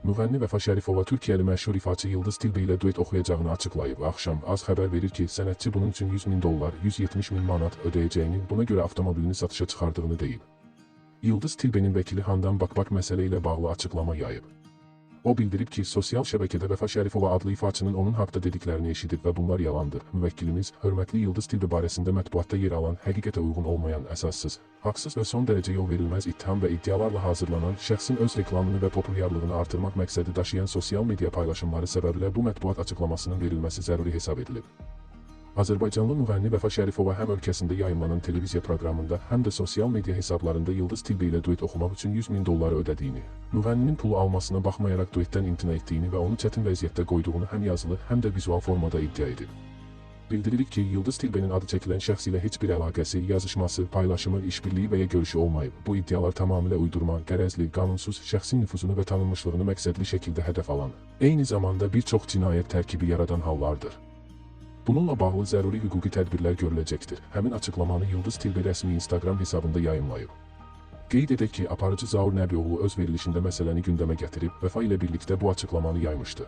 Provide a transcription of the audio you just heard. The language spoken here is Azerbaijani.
Müğənni Vəfa Şərifova Türkiyəli məşhur ifaçı Yıldız Tilbe ilə duet oxuyacağını açıqlayıb. Axşam AZ xəbər verir ki, sənətçi bunun üçün 100 min dollar, 170 min manat ödəyəcəyini, buna görə avtomobilini satışa çıxardığını deyib. Yıldız Tilbenin vəkili Handan Bakbak məsələ ilə bağlı açıqlama yayıb. O bildirib ki, sosial şəbəkədə Vəfa Şərifova adlı ifaçının onun haqda dediklərini eşidib və bunlar yalandır. Müvəkkilimiz, hörmətli Yıldız Tilbe barəsində mətbuatda yer alan, həqiqətə uyğun olmayan, əsassız, haqsız və son dərəcə yol verilməz ittiham və iddialarla hazırlanan, şəxsin öz reklamını və populyarlığını artırmaq məqsədi daşıyan sosial media paylaşımları səbəbilə bu mətbuat açıqlamasının verilməsi zəruri hesab edilib. Azərbaycanlı müğənni Vəfa Şərifova həm ölkəsində yayımlanan televiziya proqramında, həm də sosial media hesablarında Yıldız Tilbe ilə duet oxumaq üçün 100 min dolları ödədiyini, müğənninin pulu almasına baxmayaraq duetdən imtina etdiyini və onu çətin vəziyyətdə qoyduğunu həm yazılı, həm də vizual formada iddia edib. Bildirilir ki, Yıldız Tilbenin adı çəkilən şəxs ilə heç bir əlaqəsi, yazışması, paylaşımı, işbirliyi və ya görüşü olmayıb. Bu iddialar tamamilə uydurma, qərəzli, qanunsuz, şəxsin nüfuzunu və tanınmışlığını məqsədli şəkildə hədəf alan, eyni zamanda bir çox cinayət tərkibi yaradan hallardır. Bununla bağlı zəruri hüquqi tədbirlər görüləcəkdir. Həmin açıqlamanı Yıldız Tilbe rəsmi Instagram hesabında yayımlayıb. Qeyd edək ki, aparıcı Zaur Nəbioğlu öz verilişində məsələni gündəmə gətirib, Vəfa ilə birlikdə bu açıqlamanı yaymışdı.